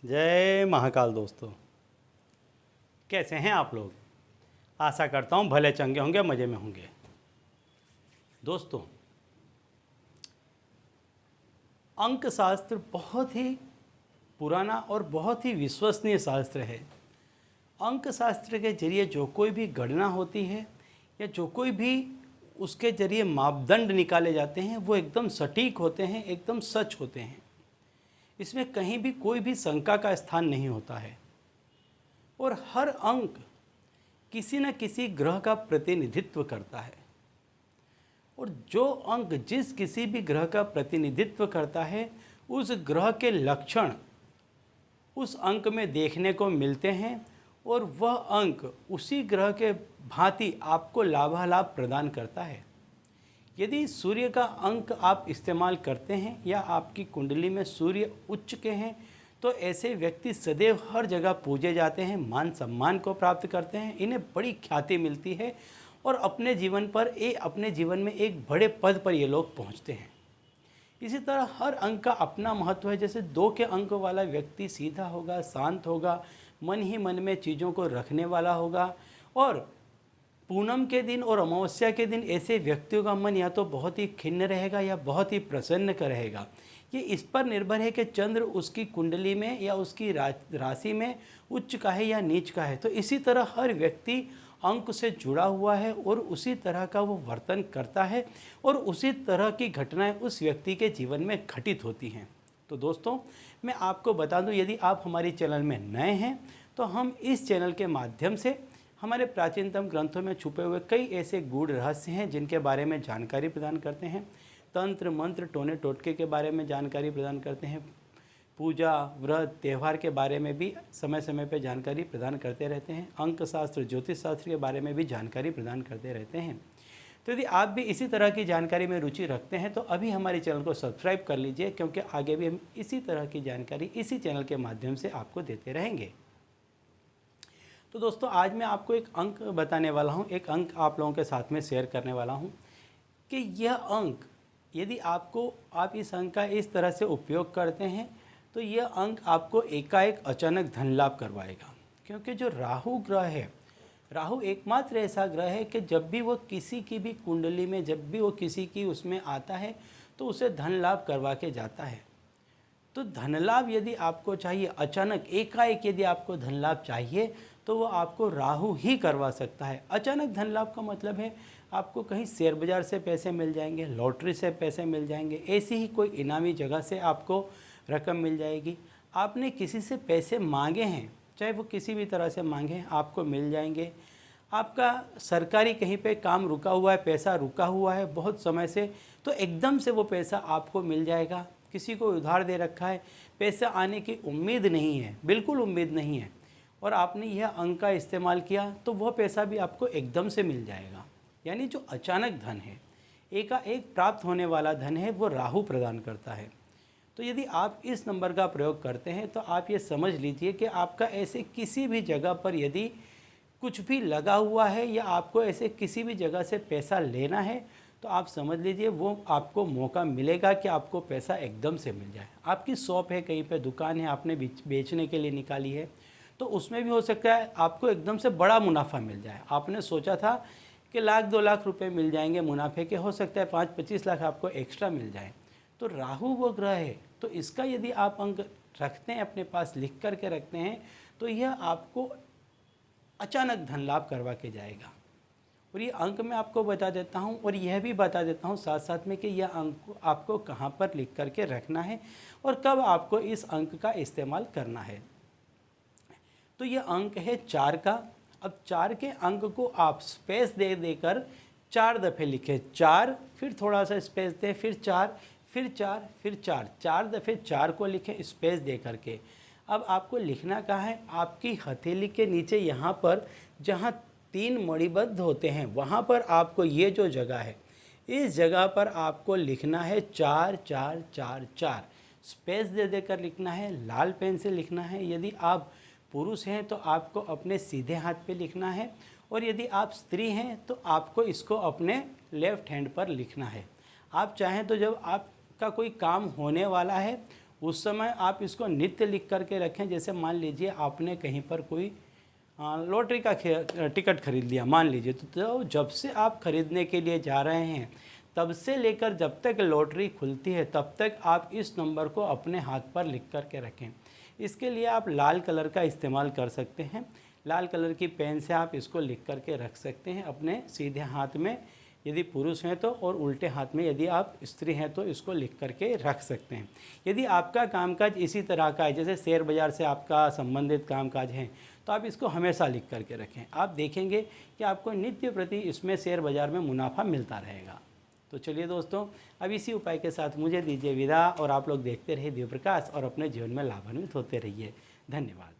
जय महाकाल दोस्तों, कैसे हैं आप लोग। आशा करता हूं भले चंगे होंगे, मज़े में होंगे। दोस्तों, अंक शास्त्र बहुत ही पुराना और बहुत ही विश्वसनीय शास्त्र है। अंक शास्त्र के जरिए जो कोई भी गणना होती है या जो कोई भी उसके जरिए मापदंड निकाले जाते हैं वो एकदम सटीक होते हैं, एकदम सच होते हैं। इसमें कहीं भी कोई भी शंका का स्थान नहीं होता है और हर अंक किसी न किसी ग्रह का प्रतिनिधित्व करता है और जो अंक जिस किसी भी ग्रह का प्रतिनिधित्व करता है उस ग्रह के लक्षण उस अंक में देखने को मिलते हैं और वह अंक उसी ग्रह के भांति आपको लाभालाभ प्रदान करता है। यदि सूर्य का अंक आप इस्तेमाल करते हैं या आपकी कुंडली में सूर्य उच्च के हैं तो ऐसे व्यक्ति सदैव हर जगह पूजे जाते हैं, मान सम्मान को प्राप्त करते हैं, इन्हें बड़ी ख्याति मिलती है और अपने जीवन में एक बड़े पद पर ये लोग पहुंचते हैं। इसी तरह हर अंक का अपना महत्व है। जैसे 2 के अंक वाला व्यक्ति सीधा होगा, शांत होगा, मन ही मन में चीज़ों को रखने वाला होगा और पूनम के दिन और अमावस्या के दिन ऐसे व्यक्तियों का मन या तो बहुत ही खिन्न रहेगा या बहुत ही प्रसन्न का रहेगा। ये इस पर निर्भर है कि चंद्र उसकी कुंडली में या उसकी राशि में उच्च का है या नीच का है। तो इसी तरह हर व्यक्ति अंक से जुड़ा हुआ है और उसी तरह का वो वर्तन करता है और उसी तरह की घटनाएं उस व्यक्ति के जीवन में घटित होती हैं। तो दोस्तों, मैं आपको बता दूं, यदि आप हमारे चैनल में नए हैं तो हम इस चैनल के माध्यम से हमारे प्राचीनतम ग्रंथों में छुपे हुए कई ऐसे गूढ़ रहस्य हैं जिनके बारे में जानकारी प्रदान करते हैं। तंत्र मंत्र टोने टोटके के बारे में जानकारी प्रदान करते हैं। पूजा व्रत त्यौहार के बारे में भी समय समय पर जानकारी प्रदान करते रहते हैं। अंक शास्त्र ज्योतिष शास्त्र के बारे में भी जानकारी प्रदान करते रहते हैं। तो यदि आप भी इसी तरह की जानकारी में रुचि रखते हैं तो अभी हमारे चैनल को सब्सक्राइब कर लीजिए, क्योंकि आगे भी हम इसी तरह की जानकारी इसी चैनल के माध्यम से आपको देते रहेंगे। तो दोस्तों, आज मैं आपको एक अंक बताने वाला हूँ, एक अंक आप लोगों के साथ में शेयर करने वाला हूँ कि यह अंक यदि आप इस अंक का इस तरह से उपयोग करते हैं तो यह अंक आपको एकाएक अचानक धन लाभ करवाएगा। क्योंकि जो राहु ग्रह है, राहु एकमात्र ऐसा ग्रह है कि जब भी वो किसी की भी कुंडली में, जब भी वो किसी की उसमें आता है तो उसे धन लाभ करवा के जाता है। तो धन लाभ यदि आपको चाहिए, अचानक एकाएक यदि आपको धन लाभ चाहिए तो वो आपको राहु ही करवा सकता है। अचानक धन लाभ का मतलब है आपको कहीं शेयर बाज़ार से पैसे मिल जाएंगे, लॉटरी से पैसे मिल जाएंगे, ऐसी ही कोई इनामी जगह से आपको रकम मिल जाएगी। आपने किसी से पैसे मांगे हैं, चाहे वो किसी भी तरह से मांगे हैं, आपको मिल जाएंगे। आपका सरकारी कहीं पे काम रुका हुआ है, पैसा रुका हुआ है बहुत समय से, तो एकदम से वो पैसा आपको मिल जाएगा। किसी को उधार दे रखा है, पैसा आने की उम्मीद नहीं है, बिल्कुल उम्मीद नहीं है, और आपने यह अंक का इस्तेमाल किया तो वह पैसा भी आपको एकदम से मिल जाएगा। यानी जो अचानक धन है, एकाएक प्राप्त होने वाला धन है, वो राहु प्रदान करता है। तो यदि आप इस नंबर का प्रयोग करते हैं तो आप ये समझ लीजिए कि आपका ऐसे किसी भी जगह पर यदि कुछ भी लगा हुआ है या आपको ऐसे किसी भी जगह से पैसा लेना है तो आप समझ लीजिए वो आपको मौका मिलेगा कि आपको पैसा एकदम से मिल जाए। आपकी शॉप है, कहीं पे दुकान है, आपने बेचने के लिए निकाली है, तो उसमें भी हो सकता है आपको एकदम से बड़ा मुनाफा मिल जाए। आपने सोचा था कि 1-2 लाख रुपए मिल जाएंगे मुनाफे के, हो सकता है 5-25 लाख आपको एक्स्ट्रा मिल जाए। तो राहु वो ग्रह है, तो इसका यदि आप अंक रखते हैं, अपने पास लिख करके रखते हैं, तो यह आपको अचानक धन लाभ करवा के जाएगा। और ये अंक मैं आपको बता देता हूँ और यह भी बता देता हूँ साथ साथ में कि यह अंक आपको कहाँ पर लिख करके रखना है और कब आपको इस अंक का इस्तेमाल करना है। तो यह अंक है 4 का। अब 4 के अंक को आप स्पेस दे देकर 4 दफ़े लिखें। 4, फिर थोड़ा सा स्पेस दें, फिर 4, फिर 4, फिर 4, 4 दफ़े 4 को लिखें स्पेस दे करके। अब आपको लिखना कहाँ है, आपकी हथेली के नीचे यहाँ पर जहाँ 3 मणिबद्ध होते हैं वहाँ पर आपको ये जो जगह है, इस जगह पर आपको लिखना है 4 4 4 4। स्पेस दे देकर लिखना है, लाल पेन से लिखना है। यदि आप पुरुष हैं तो आपको अपने सीधे हाथ पे लिखना है और यदि आप स्त्री हैं तो आपको इसको अपने लेफ्ट हैंड पर लिखना है। आप चाहें तो जब आपका कोई काम होने वाला है उस समय आप इसको नित्य लिख करके रखें। जैसे मान लीजिए आपने कहीं पर कोई लॉटरी का टिकट खरीद लिया मान लीजिए, तो जब से आप खरीदने के लिए जा रहे हैं तब से लेकर जब तक लॉटरी खुलती है तब तक आप इस नंबर को अपने हाथ पर लिख करके रखें। इसके लिए आप लाल कलर का इस्तेमाल कर सकते हैं। लाल कलर की पेन से आप इसको लिख करके रख सकते हैं अपने सीधे हाथ में यदि पुरुष हैं तो, और उल्टे हाथ में यदि आप स्त्री हैं तो इसको लिख करके रख सकते हैं। यदि आपका कामकाज इसी तरह का है, जैसे शेयर बाज़ार से आपका संबंधित कामकाज है, तो आप इसको हमेशा लिख करके रखें। आप देखेंगे कि आपको नित्य प्रति इसमें शेयर बाज़ार में मुनाफा मिलता रहेगा। तो चलिए दोस्तों, अब इसी उपाय के साथ मुझे दीजिए विदा, और आप लोग देखते रहिए दिव्य प्रकाश और अपने जीवन में लाभान्वित होते रहिए। धन्यवाद।